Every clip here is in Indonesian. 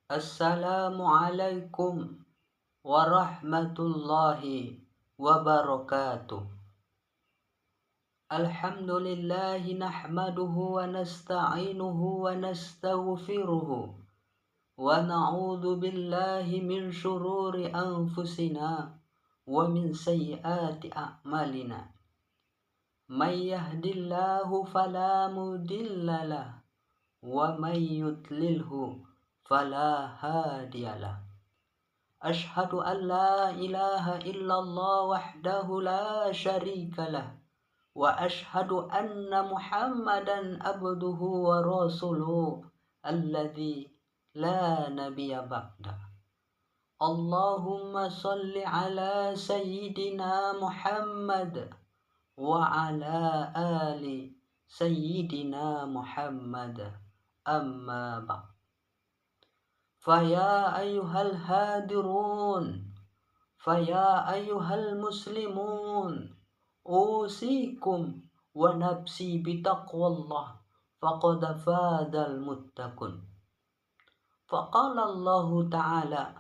Assalamualaikum warahmatullahi wabarakatuh. Alhamdulillahi nahmaduhu wa nasta'inuhu wa nastaghfiruhu wa na'udzu billahi min syururi anfusina wa min sayyiati a'malina. May yahdillahu fala mudhillalah wa may yudlilhu fala hadiyalah. Ashhadu an la ilaha illallah wahdahu la syarikalah wa ashhadu anna Muhammadan abduhu wa rasuluhu alladzi la nabiyya ba'da. Allahumma salli ala sayyidina Muhammad wa ala ali sayyidina Muhammad, amma ba'd. Faya ayyuhal hadirun, faya ayyuhal muslimun, usikum wa nafsi bitaqwallah, faqad fadal muttaqun. Faqala Allah Ta'ala,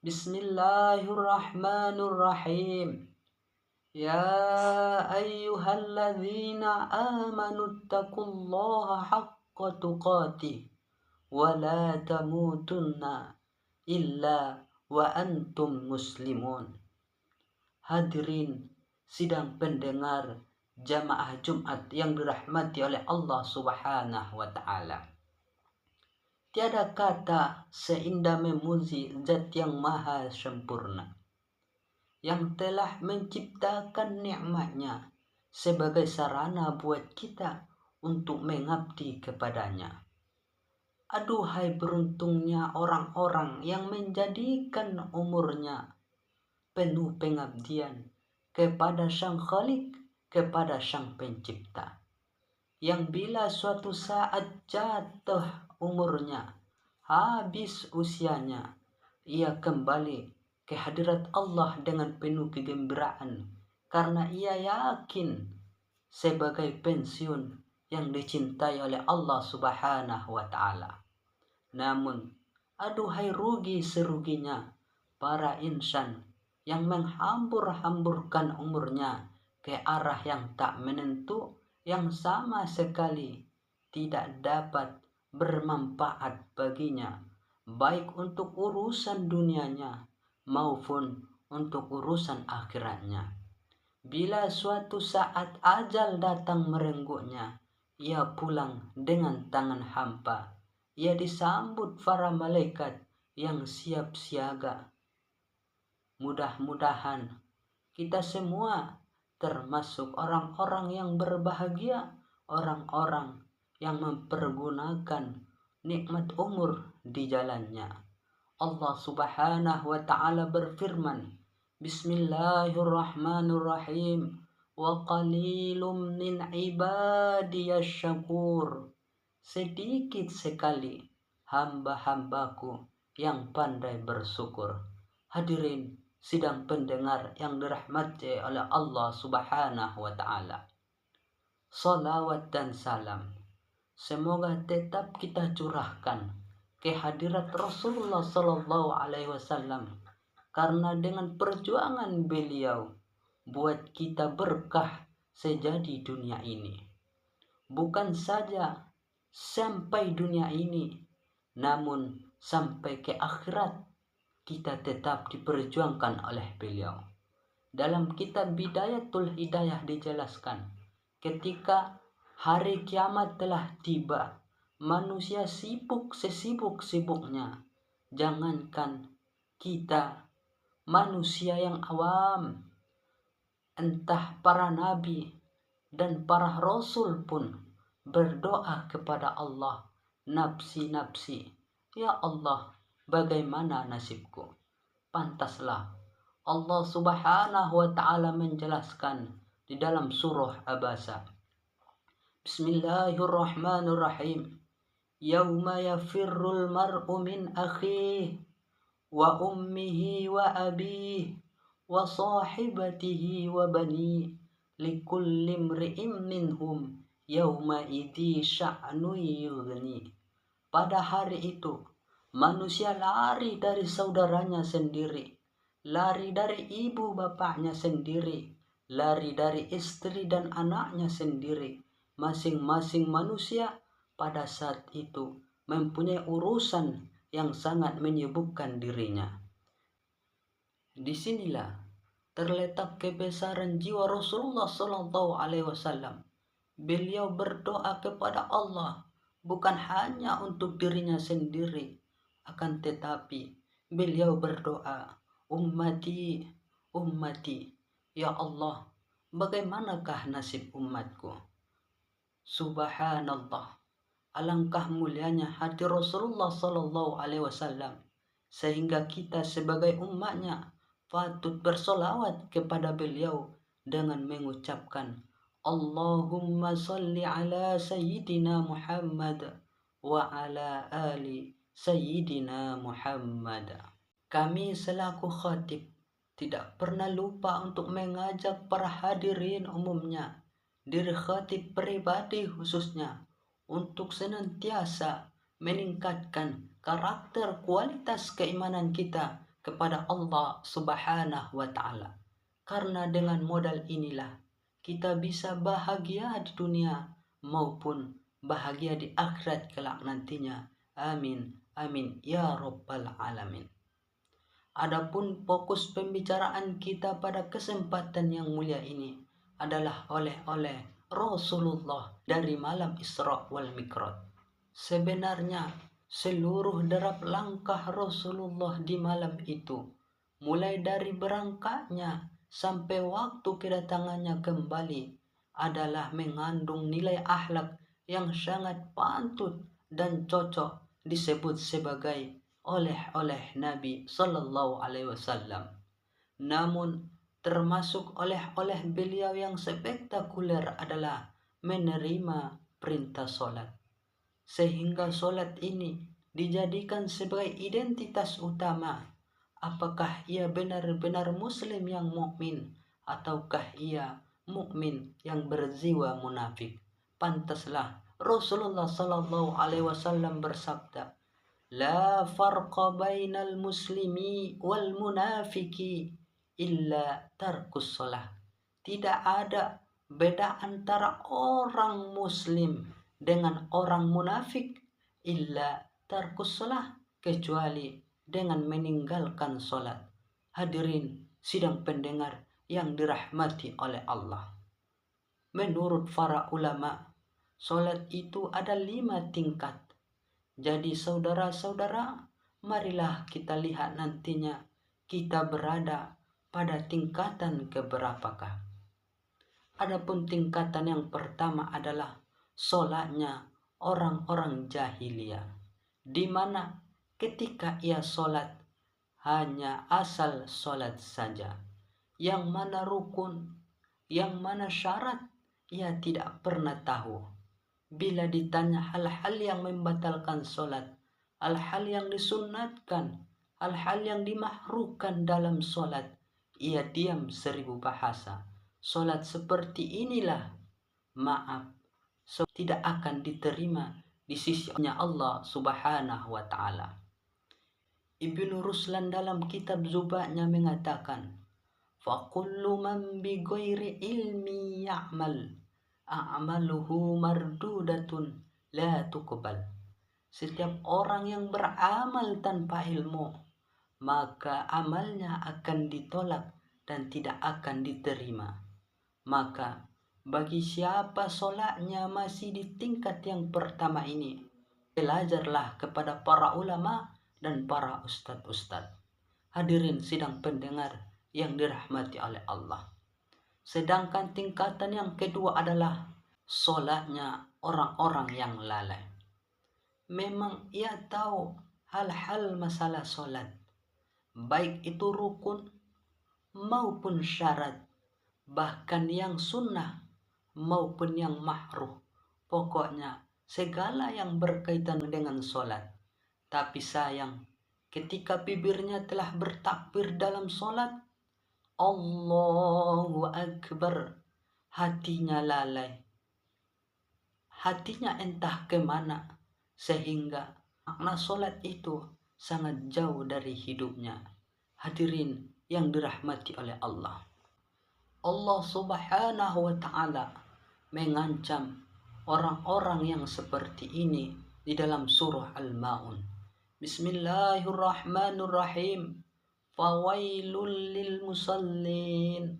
Bismillahirrahmanirrahim, Ya ayyuhalladzina amanu taqullaha haqqa tuqatih wa la tamutunna illa wa antum muslimun. Hadirin sidang pendengar jamaah Jumat yang dirahmati oleh Allah Subhanahu wa Ta'ala. Tiada kata seindah memuji Zat yang maha sempurna, yang telah menciptakan nikmat-Nya sebagai sarana buat kita untuk mengabdi kepadanya. Aduhai beruntungnya orang-orang yang menjadikan umurnya penuh pengabdian kepada Sang Khalik, kepada Sang Pencipta, yang bila suatu saat jatuh umurnya, habis usianya, ia kembali ke hadirat Allah dengan penuh kegembiraan, karena ia yakin sebagai pensiun yang dicintai oleh Allah Subhanahu wa Ta'ala. Namun, aduhai rugi seruginya para insan yang menghambur-hamburkan umurnya ke arah yang tak menentu, yang sama sekali tidak dapat bermanfaat baginya, baik untuk urusan dunianya maupun untuk urusan akhiratnya. Bila suatu saat ajal datang merengguknya, ia pulang dengan tangan hampa. Ia disambut para malaikat yang siap siaga. Mudah-mudahan kita semua termasuk orang-orang yang berbahagia, orang-orang yang mempergunakan nikmat umur di jalannya. Allah Subhanahu wa Ta'ala berfirman, Bismillahirrahmanirrahim, wa qalilum min ibadiyas syakur. Sedikit sekali hamba-hambaku yang pandai bersyukur. Hadirin sidang pendengar yang dirahmati oleh Allah Subhanahu wa Ta'ala. Salawat dan salam semoga tetap kita curahkan ke hadirat Rasulullah Sallallahu Alaihi Wasallam, karena dengan perjuangan beliau buat kita berkah sejadi dunia ini. Bukan saja sampai dunia ini, namun sampai ke akhirat kita tetap diperjuangkan oleh beliau. Dalam kitab Bidayatul Hidayah dijelaskan, ketika hari kiamat telah tiba, manusia sibuk sesibuk-sibuknya. Jangankan kita, manusia yang awam, entah para nabi dan para rasul pun berdoa kepada Allah, nafsi-nafsi, ya Allah, bagaimana nasibku? Pantaslah Allah Subhanahu wa Ta'ala menjelaskan di dalam surah Abasa. Bismillahirrahmanirrahim. Yauma yafirrul mar'u min akhihi wa ummihi wa abihi wa sahibatihi wa bani likulli imri'in minhum yauma idzi sya'nu yughni. Pada hari itu Manusia lari dari saudaranya sendiri, lari dari ibu bapaknya sendiri, lari dari istri dan anaknya sendiri. Masing-masing manusia pada saat itu mempunyai urusan yang sangat menyibukkan dirinya. Disinilah terletak kebesaran jiwa Rasulullah Sallallahu Alaihi Wasallam. Beliau berdoa kepada Allah bukan hanya untuk dirinya sendiri, akan tetapi beliau berdoa, ummati, ummati, ya Allah, bagaimanakah nasib umatku? Subhanallah, alangkah mulianya hati Rasulullah Sallallahu Alaihi Wasallam, sehingga kita sebagai umatnya patut bersolawat kepada beliau dengan mengucapkan Allahumma salli ala Sayyidina Muhammad wa ala ali Sayyidina Muhammad. Kami selaku khatib tidak pernah lupa untuk mengajak para hadirin umumnya, diri khatib pribadi khususnya, untuk senantiasa meningkatkan karakter kualitas keimanan kita kepada Allah Subhanahu wa Ta'ala. Karena dengan modal inilah kita bisa bahagia di dunia maupun bahagia di akhirat kelak nantinya. Amin, amin, ya Rabbal Alamin. Adapun fokus pembicaraan kita pada kesempatan yang mulia ini adalah oleh Rasulullah dari malam Isra wal Mi'raj. Sebenarnya seluruh derap langkah Rasulullah di malam itu, mulai dari berangkatnya sampai waktu kedatangannya kembali, adalah mengandung nilai akhlak yang sangat pantut dan cocok disebut sebagai oleh Nabi Sallallahu Alaihi Wasallam. Namun termasuk oleh beliau yang spektakuler adalah menerima perintah solat, sehingga solat ini dijadikan sebagai identitas utama. Apakah ia benar-benar muslim yang mukmin ataukah ia mukmin yang berjiwa munafik? Pantaslah Rasulullah Sallallahu Alaihi Wasallam bersabda, La farqa bainal muslimi wal munafiki illa tarkus shalah. Tidak ada beda antara orang muslim dengan orang munafik illa tarkus shalah, kecuali dengan meninggalkan solat. Hadirin sidang pendengar yang dirahmati oleh Allah. Menurut para ulama, solat itu ada 5 tingkat. Jadi saudara-saudara, marilah kita lihat nantinya kita berada pada tingkatan keberapakah. Adapun tingkatan yang pertama adalah solatnya orang-orang jahiliyah, di mana ketika ia solat hanya asal solat saja, yang mana rukun, yang mana syarat ia tidak pernah tahu. Bila ditanya hal-hal yang membatalkan solat, hal-hal yang disunatkan, hal-hal yang dimakruhkan dalam solat, ia diam 1000 bahasa. Solat seperti inilah, maaf, tidak akan diterima di sisi Allah Subhanahu wa Ta'ala. Ibnu Ruslan dalam kitab Zuba'nya mengatakan, Fakullu man bi ghairi ilmi ya'mal, a'maluhu mardudatun la tuqbal. Setiap orang yang beramal tanpa ilmu, maka amalnya akan ditolak dan tidak akan diterima. Maka bagi siapa solatnya masih di tingkat yang pertama ini, belajarlah kepada para ulama dan para ustadz-ustadz. Hadirin sidang pendengar yang dirahmati oleh Allah. Sedangkan tingkatan yang kedua adalah solatnya orang-orang yang lalai. Memang ia tahu hal-hal masalah solat, baik itu rukun maupun syarat, bahkan yang sunnah maupun yang mahruh. Pokoknya segala yang berkaitan dengan solat. Tapi sayang, ketika bibirnya telah bertakbir dalam solat, Allahu Akbar, hatinya lalai. Hatinya entah kemana, sehingga makna solat itu sangat jauh dari hidupnya. Hadirin yang dirahmati oleh Allah. Allah Subhanahu wa Ta'ala mengancam orang-orang yang seperti ini di dalam surah Al-Maun. Bismillahirrahmanirrahim. Fawailul lil musallin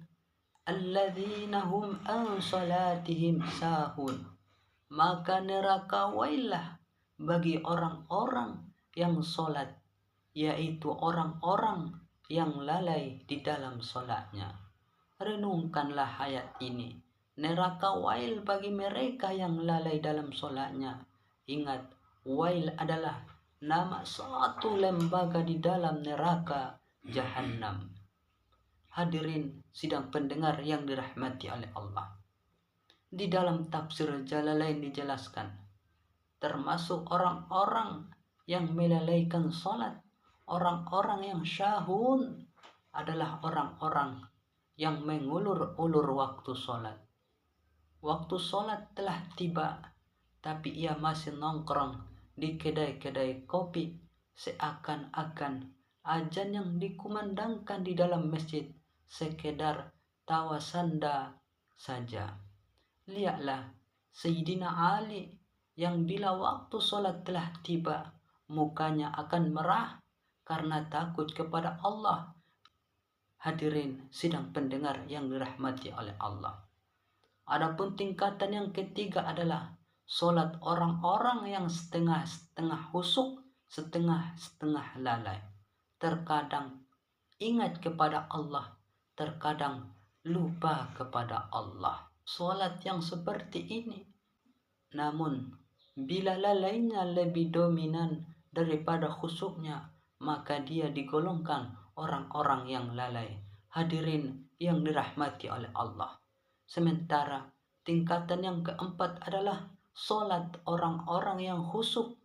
alladzina hum an salatihim sahun. Maka neraka wailah bagi orang-orang yang sholat, yaitu orang-orang yang lalai di dalam sholatnya. Renungkanlah ayat ini. Neraka wail bagi mereka yang lalai dalam sholatnya. Ingat, wail adalah nama satu lembaga di dalam neraka Jahannam. Hadirin sidang pendengar yang dirahmati oleh Allah. Di dalam tafsir Jalalain dijelaskan, termasuk orang-orang yang melalaikan sholat, orang-orang yang syahun adalah orang-orang yang mengulur-ulur waktu sholat. Waktu sholat telah tiba, tapi ia masih nongkrong di kedai-kedai kopi, seakan-akan azan yang dikumandangkan di dalam masjid sekedar tawasanda saja. Lihatlah Sayyidina Ali yang bila waktu sholat telah tiba, mukanya akan merah karena takut kepada Allah. Hadirin sidang pendengar yang dirahmati oleh Allah. Adapun tingkatan yang ketiga adalah sholat orang-orang yang setengah-setengah husuk, setengah-setengah lalai. Terkadang ingat kepada Allah, terkadang lupa kepada Allah. Sholat yang seperti ini, namun bila lalainya lebih dominan daripada khusuknya, maka dia digolongkan orang-orang yang lalai. Hadirin yang dirahmati oleh Allah. Sementara tingkatan yang keempat adalah sholat orang-orang yang khusuk,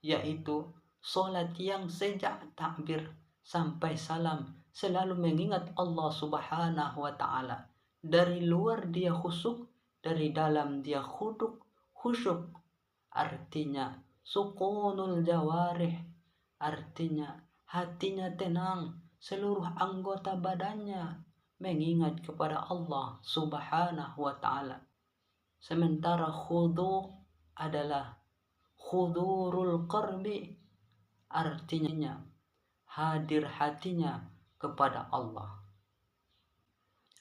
yaitu sholat yang sejak takbir sampai salam selalu mengingat Allah Subhanahu wa Ta'ala. Dari luar dia khusuk, dari dalam dia khusyuk. Artinya sukunul jawarih, artinya hatinya tenang, seluruh anggota badannya mengingat kepada Allah Subhanahu wa Ta'ala. Sementara khudu adalah khudurul qarbi, artinya hadir hatinya kepada Allah.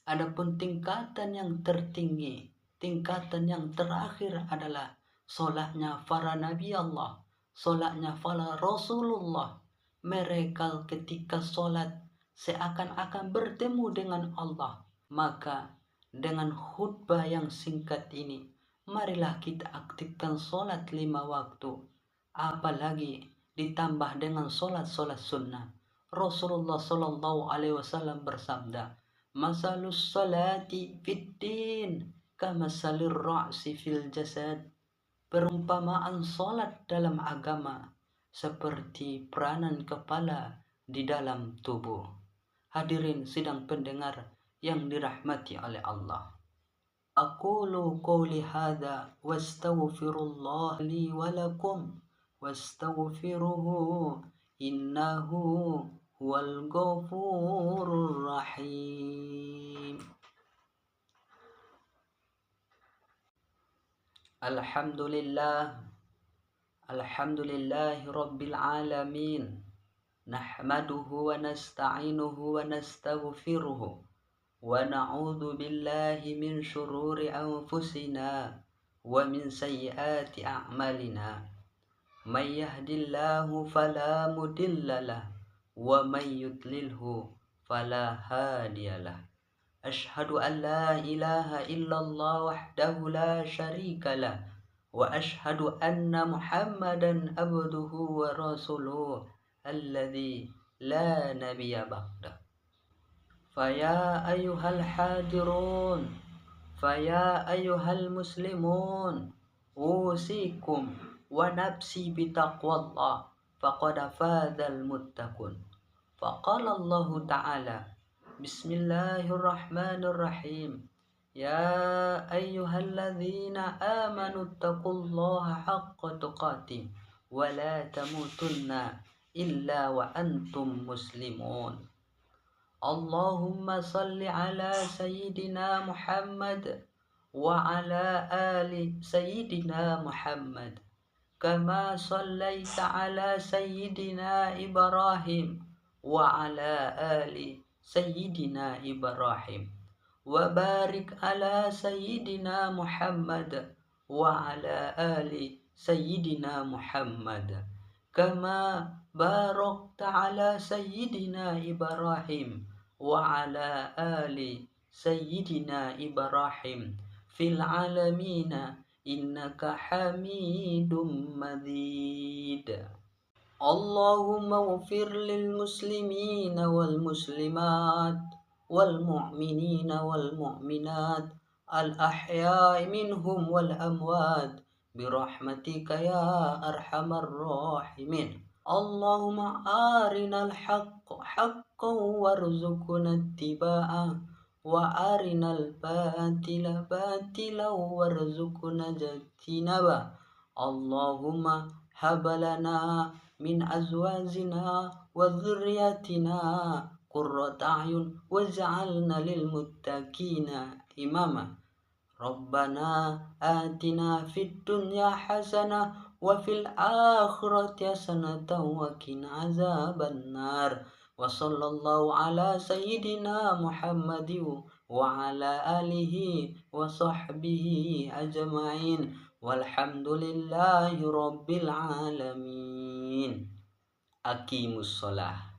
Adapun tingkatan yang tertinggi, tingkatan yang terakhir adalah solatnya para Nabi Allah, solatnya para Rasulullah. Mereka ketika solat seakan-akan bertemu dengan Allah. Maka dengan khutbah yang singkat ini, marilah kita aktifkan solat 5 waktu. Apalagi ditambah dengan solat-solat sunnah. Rasulullah Shallallahu Alaihi Wasallam bersabda, "Masalus salati fid din kamasalir ra'si fil jasad." Perumpamaan solat dalam agama seperti peranan kepala di dalam tubuh. Hadirin sidang pendengar yang dirahmati oleh Allah. Aqulu qouli hadza wastaghfirullah li wa lakum wastaghfiruhu innahu huwal ghafurur rahim. Alhamdulillahi rabbil alamin. Nahmaduhu wa nasta'inuhu wa nastaghfiruhu wa na'udzu billahi min syururi anfusina wa min sayyiati a'malina. May yahdillahu fala mudhillalah wa may yudlilhu fala hadiyalah. Ashhadu an la ilaha illallah wahdahu la syarika lah wa ashhadu anna Muhammadan abduhu wa rasuluh alladzi la nabiyya ba'da. Faya ayyuhal hadirun, faya ayyuhal muslimun, usikum wa nafsi bitaqwallah faqad fadzal muttaqun. Faqala Allah Ta'ala, Bismillahirrahmanirrahim. Ya ayyuhalladzina amanu taqullaha haqqa tuqatih wa la tamutunna إلا وأنتم مسلمون. اللهم صل على سيدنا محمد وعلى آل سيدنا محمد كما صليت على سيدنا إبراهيم وعلى آل سيدنا إبراهيم وبارك على سيدنا محمد وعلى آل سيدنا محمد كما باركت على سيدنا إبراهيم وعلى آل سيدنا إبراهيم في العالمين إنك حميد مجيد. اللهم اغفر للمسلمين والمسلمات والمؤمنين والمؤمنات الأحياء منهم والأموات برحمتك يا أرحم الراحمين. اللهم أرنا الحق حقا وارزقنا اتباعه وأرنا الباطل باطلا وارزقنا اجتنابه. اللهم هب لنا من أزواجنا وذرياتنا قرة أعين واجعلنا للمتقين إماما. ربنا آتنا في الدنيا حسنة وفي الآخرة حسنة وقنا عذاب النار. وصلى الله على سيدنا محمد وعلى آله وصحبه أجمعين والحمد لله رب العالمين. Aqimus shalah.